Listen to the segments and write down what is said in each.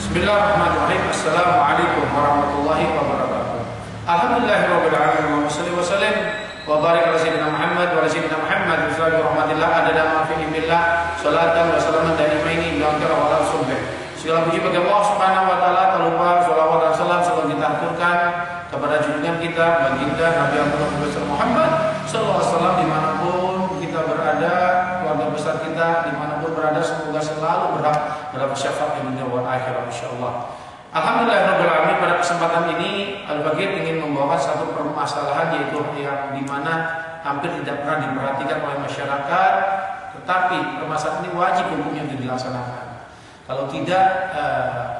Bismillahirrahmanirrahim. Assalamualaikum warahmatullahi wabarakatuh. Alhamdulillahirabbil alamin wa salli wa sallim wa barik ala sayyidina Muhammad wa ala sayyidina Muhammad bi rahmatillah adada ma fi ilmillah salatan wa salaman daimaini ila akhir wa ala rasulih. Segala puji bagi Allah Subhanahu wa taala, tak lupa selawat dan salam selalu kita aturkan kepada junjungan kita baginda Nabi Muhammad sallallahu alaihi wasallam dimanapun kita berada, keluarga besar kita dimanapun berada, semoga selalu berhak mendapat syafaat di dunia wal akhirat insyaallah. Alhamdulillahirabbil alamin, pada kesempatan ini Al-Bagir ingin membawa satu permasalahan, yaitu yang dimana hampir tidak pernah diperhatikan oleh masyarakat, tetapi permasalahan ini wajib hukumnya untuk dilaksanakan. Kalau tidak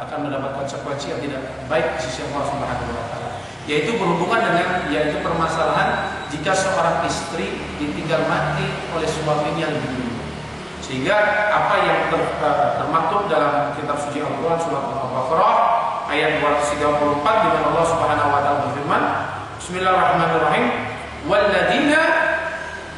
akan mendapat konsekuensi yang tidak baik di sisi Allah Subhanahu wa taala. Yaitu berhubungan dengan permasalahan jika seorang istri ditinggal mati oleh suaminya lebih dulu. Sehingga apa yang termaktub dalam kitab suci Al-Qur'an surat Al-Baqarah ayat 234 di mana Allah Subhanahu wa taala berfirman, Bismillahirrahmanirrahim, walladzina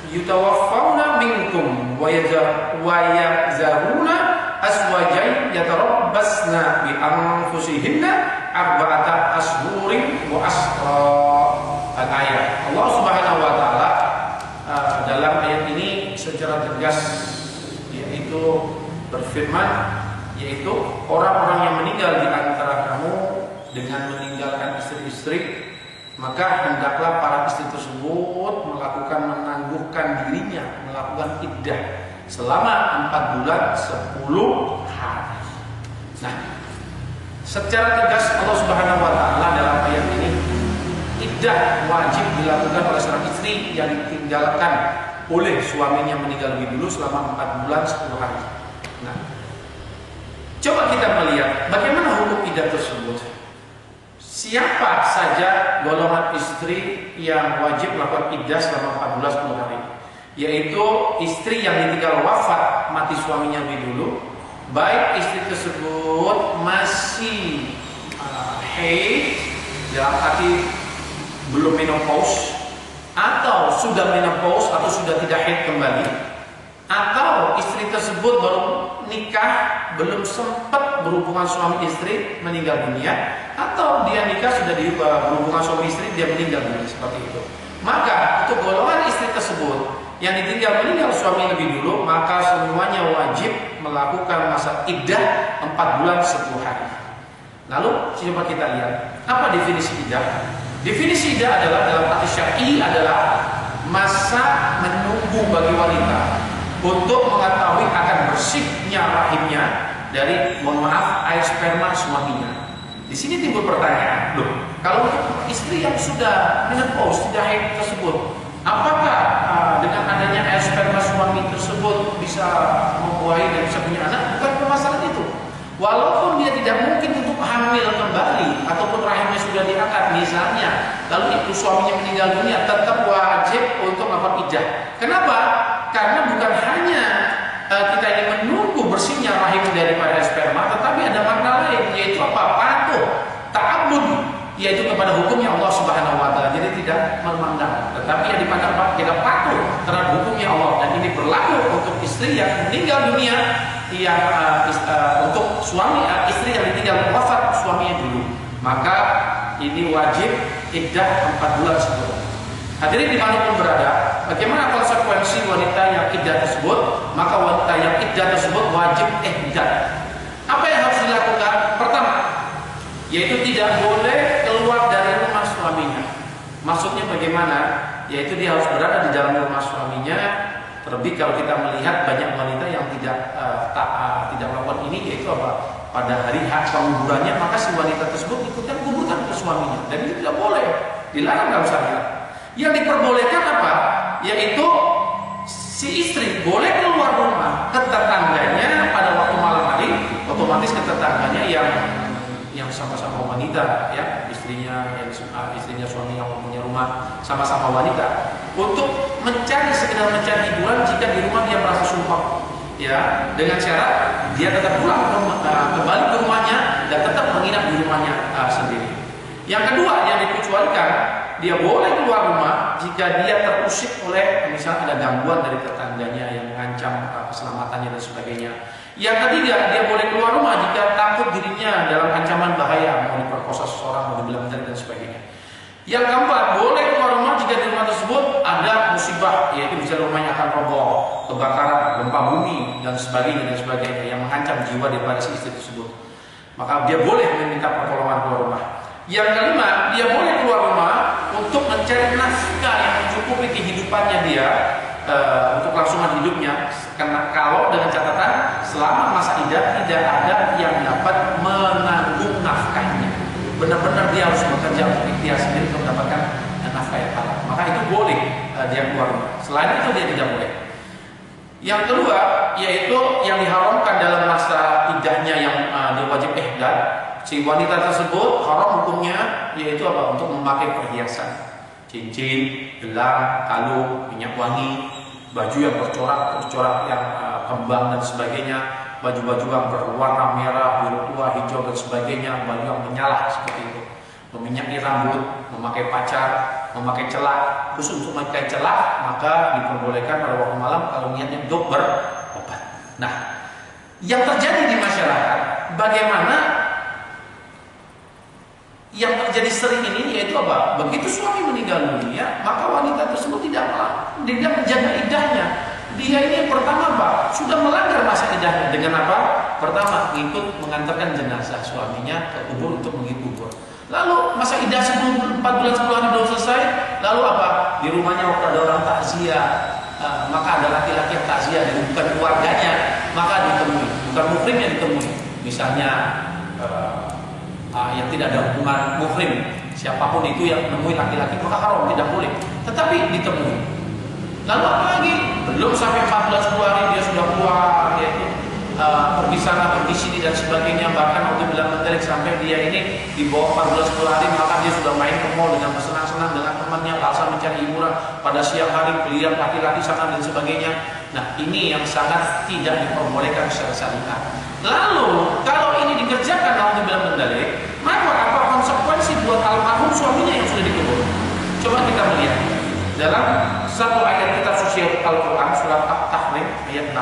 yutawaffawna minkum wa yazaruna aswajan yatarabbasna bi anfusihinna arba'ata ashhurin wa asra. Al-ayat. Allah Subhanahu wa taala dalam ayat ini secara tegas yaitu berfirman, yaitu orang-orang yang meninggal di antara kamu dengan meninggalkan istri-istri, maka hendaklah para istri tersebut menangguhkan dirinya, melakukan iddah selama 4 bulan 10 hari. Nah, secara tegas Allah Subhanahu wa taala dalam ayat ini, iddah wajib dilakukan oleh seorang istri yang ditinggalkan oleh suaminya meninggal lebih dulu selama 4 bulan 10 hari. Nah, coba kita melihat bagaimana hukum iddah tersebut. Siapa saja golongan istri yang wajib melakukan iddah selama 4 bulan 10 hari? Yaitu istri yang ditinggal wafat, mati suaminya lebih dulu, baik istri tersebut masih haid, dalam arti belum menopause, atau sudah menopause atau sudah tidak haid kembali, atau istri tersebut baru nikah, belum sempat berhubungan suami istri, meninggal dunia, atau dia nikah sudah berhubungan suami istri, dia meninggal dunia, seperti itu. Maka untuk golongan istri tersebut yang meninggal suami lebih dulu, maka semuanya wajib melakukan masa iddah 4 bulan 10 hari. Lalu coba kita lihat apa definisi iddah. Definisi iddah adalah dalam arti syar'i adalah masa menunggu bagi wanita untuk mengetahui akan bersihnya rahimnya dari, mohon maaf, air sperma suaminya. Di sini timbul pertanyaan, loh, kalau istri yang sudah menopause, tidak haid tersebut, apakah dengan adanya air sperma suami tersebut bisa membuahi dan bisa punya anak? Bukan permasalahan itu. Walaupun dia tidak mungkin untuk hamil kembali ataupun rahimnya sudah diangkat misalnya, lalu itu suaminya meninggal dunia, tetap wajib untuk melakukan iddah. Kenapa? Karena bukan hanya kita ingin menunggu bersihnya rahim daripada sperma, tetapi ada makna lain, yaitu apa? Patuh, ta'abbud, yaitu kepada hukumnya Allah Subhanahu wa taala. Jadi tidak memandang, tetapi yang dipandang kita patuh terhadap hukumnya Allah, dan ini berlaku untuk istri yang meninggal dunia, yang untuk suami istri yang ditinggal wafat suaminya dulu, maka ini wajib iddah 4 bulan 10 hari. Hadirin dimanapun berada, bagaimana konsekuensi wanita yang iddah tersebut? Maka wanita yang iddah tersebut wajib iddah. Apa yang harus dilakukan? Pertama, yaitu tidak boleh keluar dari rumah suaminya. Maksudnya bagaimana? Yaitu dia harus berada di dalam rumah suaminya. Terlebih kalau kita melihat banyak wanita yang tidak melakukan ini, yaitu apa? Pada hari hak penguburannya, maka si wanita tersebut ikutkan kuburkan ke suaminya, dan itu tidak boleh, dilarang dalam syariat. Yang diperbolehkan apa? Yaitu si istri boleh keluar rumah ke tetangganya pada waktu malam hari, otomatis ke tetangganya yang sama-sama wanita, ya, istrinya suami yang mempunyai rumah sama-sama wanita, untuk sekedar mencari hiburan jika di rumah dia merasa sumpah, ya, dengan syarat dia tetap pulang kembali ke rumahnya dan tetap menginap di rumahnya sendiri. Yang kedua yang dikecualikan, dia boleh keluar rumah jika dia terusik oleh misalnya ada gangguan dari tetangganya yang mengancam keselamatannya dan sebagainya. Yang ketiga, dia boleh keluar rumah jika takut dirinya istrinya dalam ancaman bahaya, mau diperkosa seseorang, mau dibilang dan sebagainya. Yang keempat, boleh keluar rumah jika di rumah tersebut ada musibah, yaitu bisa rumahnya akan roboh, kebakaran, gempa bumi dan sebagainya yang mengancam jiwa daripada si istri tersebut. Maka dia boleh meminta pertolongan keluar rumah. Yang kelima, dia boleh keluar rumah untuk mencari nafkah yang mencukupi kehidupannya dia, untuk kelangsungan hidupnya. Karena kalau dengan catatan selama masa iddah tidak ada yang dapat menanggung nafkahnya. Benar-benar dia harus bekerja untuk ikhtiar sendiri untuk mendapatkan nafkah yang halal. Maka itu boleh dia keluar rumah. Selain itu dia tidak boleh. Yang kedua, yaitu yang diharamkan dalam masa iddahnya yang dia wajib ihdad. Si wanita tersebut haram hukumnya yaitu apa? Untuk memakai perhiasan, cincin, gelang, kalung, minyak wangi, baju yang bercorak yang kembang dan sebagainya, baju-baju yang berwarna merah, biru tua, hijau dan sebagainya, baju yang menyala seperti itu. Meminyaki rambut, memakai pacar, memakai celak. Khusus untuk memakai celak maka diperbolehkan pada waktu malam kalau niatnya untuk berobat. Nah, yang terjadi di masyarakat, bagaimana yang terjadi sering ini yaitu apa? Begitu suami meninggal dunia, maka wanita tersebut tidak menjaga iddahnya. Dia ini pertama Pak, sudah melanggar masa iddahnya dengan apa? Pertama, ikut mengantarkan jenazah suaminya ke kubur untuk mengikubur. Lalu masa iddah 4 bulan 10 hari belum selesai, lalu apa? Di rumahnya waktu ada orang takziah, maka ada laki-laki yang takziah dan bukan keluarganya, maka ditemui, bukan muhrim yang ditemui. Misalnya yang tidak ada hubungan muhrim, siapapun itu yang menemui laki-laki maka haram, tidak boleh. Tetapi ditemui. Lalu apa lagi? Belum sampai 4 bulan 10 hari dia sudah keluar, yaitu pergi sana, pergi sini dan sebagainya. Bahkan waktu bilang menteri sampai dia ini di bawah 4 bulan 10 hari maka dia sudah main ke mall dengan bersenang-senang dengan temannya, alasan mencari hiburan. Pada siang hari melihat laki-laki sana dan sebagainya. Nah, ini yang sangat tidak diperbolehkan secara syariat. Lalu kalau ini dikerjakan waktu bilang menteri, maka apa konsekuensi buat almarhum suaminya yang sudah dikubur? Coba kita melihat dalam satu ayat kitab suci Al-Quran surat At-Tahrim ayat 6.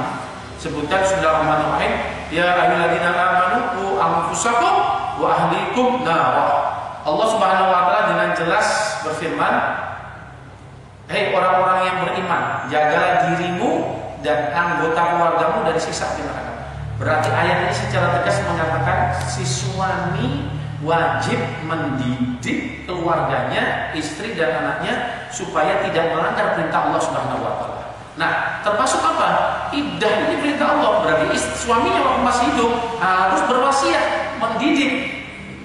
Sebutkan Bismillahirrahmanirrahim, ya ayyuhalladzina amanu qu anfusakum wa ahlikum nar. Allah Subhanahu wa taala dengan jelas berfirman, hei orang-orang yang beriman, jagalah dirimu dan anggota keluargamu dari siksa api neraka. Berarti ayat ini secara tegas mengatakan si suami wajib mendidik keluarganya, istri dan anaknya supaya tidak melanggar perintah Allah Subhanahu wa taala. Nah, termasuk apa? Iddah ini perintah Allah. Berarti suaminya waktu masih hidup harus berwasiat, mendidik.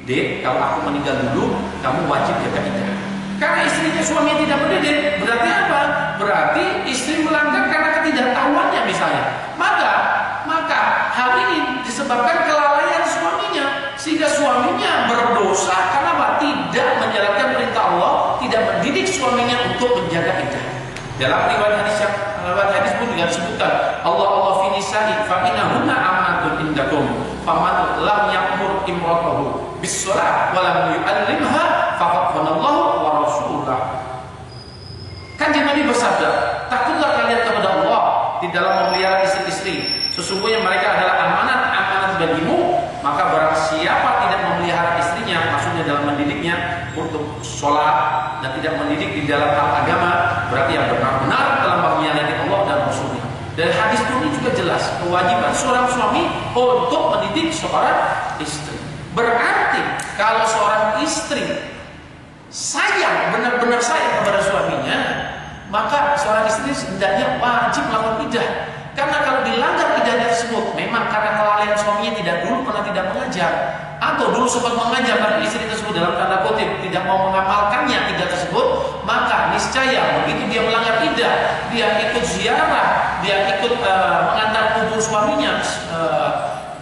Dek, kalau aku meninggal dulu, kamu wajib jaga iddah. Karena istrinya suaminya tidak mendidik, berarti apa? Berarti istri melanggar karena ketidaktahuannya misalnya. Maka hal ini disebabkan kelalaian suaminya, sehingga suaminya berdosa karena apa? Tidak menjalankan perintah Allah, tidak mendidik suaminya untuk menjaga iddah. Dalam riwayat hadis pun juga disebutkan Allah fi nisa'i fa innahunna amanatun indakum faman lam ya'mur imratahu bis-shalah wa lam yu'allimha faqad khanallahu wa rasulahu. Kanjeng Nabi bersabda, takutlah kalian kepada Allah di dalam memelihara istri-istri. Sesungguhnya mereka adalah amanat bagimu. Maka barang siapa tidak memelihara istrinya, maksudnya dalam mendidiknya untuk sholat dan tidak mendidik di dalam hal agama, berarti yang benar-benar telah mengkhianati Allah dan Rasulnya. Dan hadis ini juga jelas kewajiban seorang suami untuk mendidik seorang istri. Berarti kalau seorang istri sayang, benar-benar sayang kepada suaminya, maka seorang istri hendaknya wajib melakukan iddah. Karena kalau dilanggar iddah tersebut, memang karena kelalaian suaminya tidak mengajar, atau dulu sempat mengajar tapi istri tersebut dalam tanda kutip tidak mau mengamalkannya iddah tersebut, maka niscaya begitu dia melanggar iddah, dia ikut ziarah, dia ikut mengantar kubur suaminya,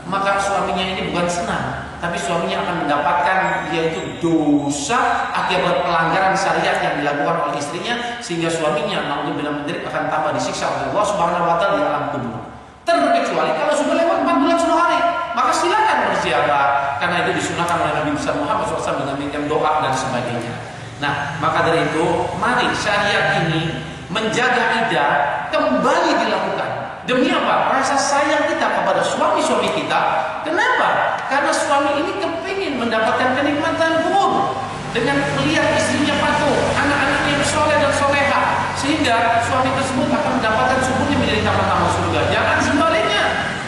maka suaminya ini bukan senang, tapi suaminya akan mendapatkan yaitu dosa akibat pelanggaran syariat yang dilakukan oleh istrinya, sehingga suaminya naudzubillah menderita akan tambah disiksa oleh Allah Subhanahu wa taala di alam kubur. Terkecuali kalau sudah lewat 4 bulan 10 hari, maka silakan berziarah, karena itu disunahkan oleh Nabi Muhammad SAW dengan minta doa dan sebagainya. Nah, maka dari itu mari syariat ini menjaga iddah kembali dilakukan. Demi apa? Rasa sayang kita kepada suami-suami kita. Kenapa? Karena suami ini kepingin mendapatkan kenikmatan kubur dengan melihat istrinya patuh, anak-anaknya yang soleh dan soleha, sehingga suami tersebut akan mendapatkan suburnya menjadi taman-taman surga. Jangan sebaliknya.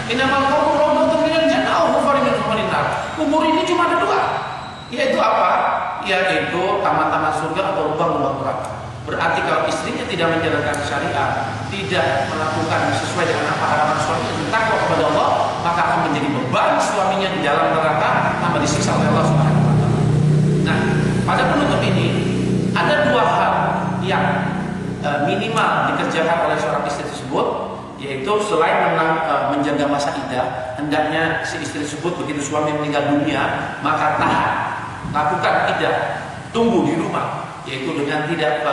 Innamal qabru rawdatun minal jannah aw hufarin min hufarin nar. Kubur ini cuma ada dua, yaitu apa? Yaitu taman-taman surga atau lubang-lubang neraka. Berarti kalau istrinya tidak menjalankan syariat, tidak melakukan sesuai dengan apa harapan suaminya, takwa kepada Allah, maka akan menjadi beban suaminya di dalam neraka, tambah disiksa oleh Allah Subhanahu wa taala. Nah, pada penutup ini ada dua hal yang minimal dikerjakan oleh seorang istri tersebut, yaitu selain menjaga masa iddah, hendaknya si istri tersebut begitu suami meninggal dunia maka tahan, lakukan iddah, tunggu di rumah, yaitu dengan tidak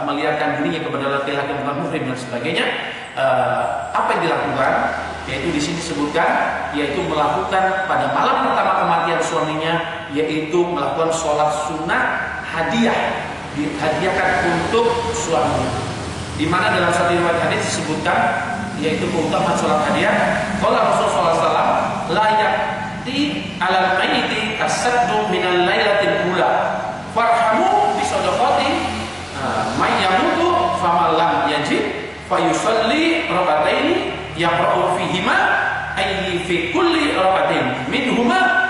melihatkan dirinya kepada laki-laki bukan muhrim dan sebagainya. Apa yang dilakukan? Yaitu di sini disebutkan, yaitu melakukan pada malam pertama kematian suaminya, yaitu melakukan sholat sunnah hadiah, dihadiahkan untuk suami. Di mana dalam satu riwayat hadis disebutkan, yaitu keutamaan sholat hadiah. Qala Rasulullah SAW, la yaqti 'alal mayyiti as-saddu minal lailatil ula. Farhamu bi shadaqati may yamutu faman lam yajid fayusalli rak'ataini yaqra'u fihima ayyi fi kulli rak'atain minhuma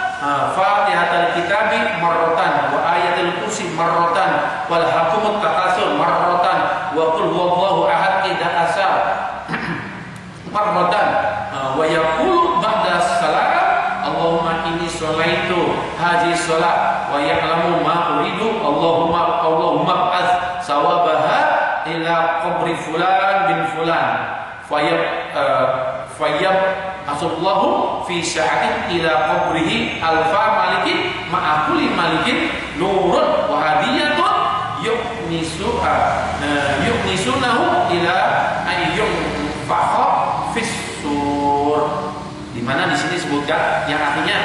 Fatihatul Kitabi marratan wa ayatul kursi marratan wal hakumut takatsur marratan wa qul huwallahu ahad idza asar marratan wa yaqulu ba'da salam Allahumma inni sholaitu hadhihi shalah wa ya'lamu ma uridu Allahumma az sawabaha ila qabri fulan bin fulan fayab asallahu fi sa'atin ila qabrihi alfa malikin ma'akuli malikin nurun wa hadiyatun yuknisunahu ila ayyum fakha fissur. Di mana di sini disebutkan yang artinya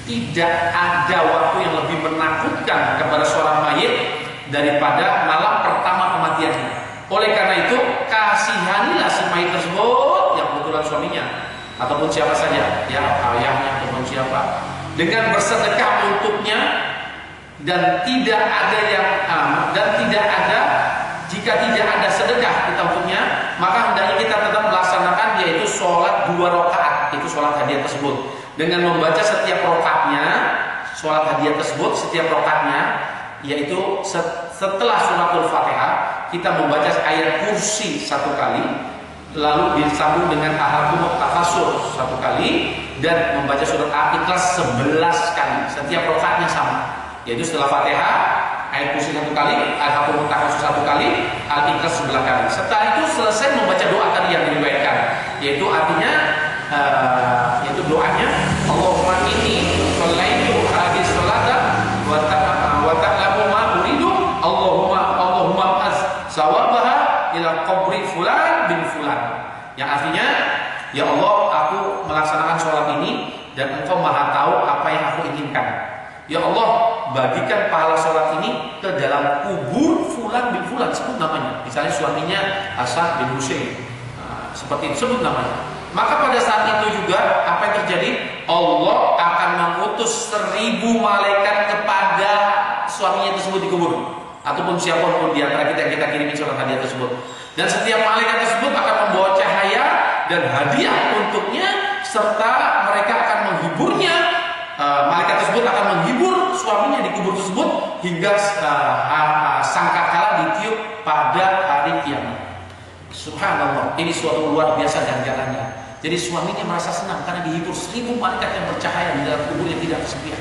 tidak ada waktu yang lebih menakutkan kepada seorang mayit daripada malam pertama kematiannya. Oleh karena itu kasihanilah si mayit tersebut yang kebetulan suaminya ataupun siapa saja, ya ayahnya ataupun siapa, dengan bersedekah untuknya, dan tidak ada jika tidak ada sedekah kita untuknya, maka hendaknya kita tetap melaksanakan, yaitu sholat 2 rakaat, itu sholat hadiah tersebut, dengan membaca setiap rakaatnya, sholat hadiah tersebut setiap rakaatnya, yaitu setelah suratul Fatihah kita membaca ayat kursi 1 kali, lalu disambung dengan al-hakumut takatsur 1 kali, dan membaca surat Al-Ikhlas 11 kali. Setiap rakaatnya sama, yaitu setelah Fatihah ayat kursi 1 kali, al-hakumut takatsur 1 kali, Al-Ikhlas 11 kali. Setelah itu selesai membaca doa tadi yang diriwayatkan, yaitu artinya yaitu doanya Allahumma inni sholaitu hadhihi sholata wa ta'lamu ma uridu Allahumma az sawabaha ila qabri fulan bin fulan, yang artinya ya Allah, aku melaksanakan sholat ini dan engkau maha tahu apa yang aku inginkan. Ya Allah, bagikan pahala sholat ini ke dalam kubur fulan bin fulan, sebut namanya, misalnya suaminya Hasan bin Husain, seperti itu, sebut namanya. Maka pada saat itu juga apa yang terjadi? Allah akan mengutus 1000 malaikat kepada suaminya tersebut di kubur, ataupun siapapun di antara kita yang kita kirimi surat hadiah tersebut. Dan setiap malaikat tersebut akan membawa cahaya dan hadiah untuknya, serta mereka akan menghiburnya. Malaikat tersebut akan menghibur suaminya di kubur tersebut hingga sangkakala ditiup pada hari kiamat. Subhanallah, ini suatu luar biasa ganjarannya. Jadi suaminya merasa senang karena dihibur 1000 malaikat yang bercahaya di dalam kuburnya tidak kesepian.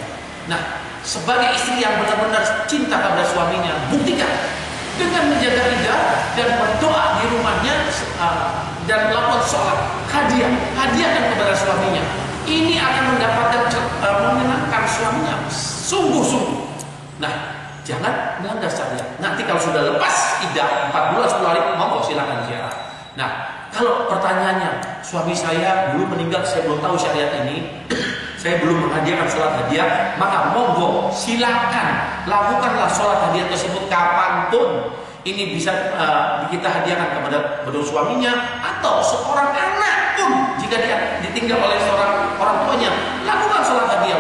Nah, sebagai istri yang benar-benar cinta kepada suaminya, buktikan dengan menjaga iddah dan berdoa di rumahnya dan melakukan sholat hadiahkan kepada suaminya. Ini akan mendapatkan menyenangkan suaminya sungguh-sungguh. Nah, jangan melanggar syariat. Nanti kalau sudah lepas iddah 4 bulan 10 hari, monggo silakan ziarah. Nah, kalau pertanyaannya, suami saya dulu meninggal, saya belum tahu syariat ini, saya belum menghadiahkan sholat hadiah, maka monggo silakan lakukanlah sholat hadiah tersebut kapanpun. Ini bisa kita hadiahkan kepada suaminya atau seorang anak pun, jika dia ditinggal oleh seorang orang tuanya, lakukan sholat hadiah.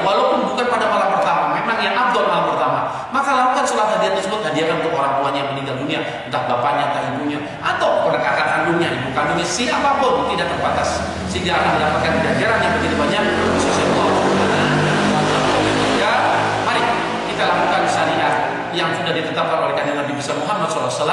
yang afdal malam pertama. Maka lakukan sholat hadiah tersebut, hadiahkan untuk orang tuanya yang meninggal dunia, entah bapaknya, entah ibunya, atau pada kakak kandungnya, ibu kandungnya, siapapun, tidak terbatas, sehingga akan mendapatkan ganjaran yang begitu banyak di sisi Allah. Ya, mari kita lakukan syariat yang sudah ditetapkan oleh kanjeng Nabi besar Muhammad SAW.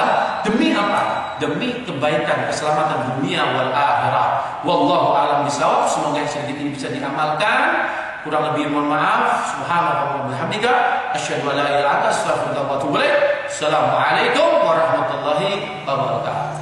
Demi apa? Demi kebaikan, keselamatan dunia wal akhirah. Wallahu a'lam bishawab. Semoga yang sedikit ini bisa diamalkan. Kurang lebih mohon maaf. Subhanallah wa bihamdika, asyhadu an la ilaha illa anta, astaghfiruka wa atubu ilaik. Assalamualaikum warahmatullahi wabarakatuh.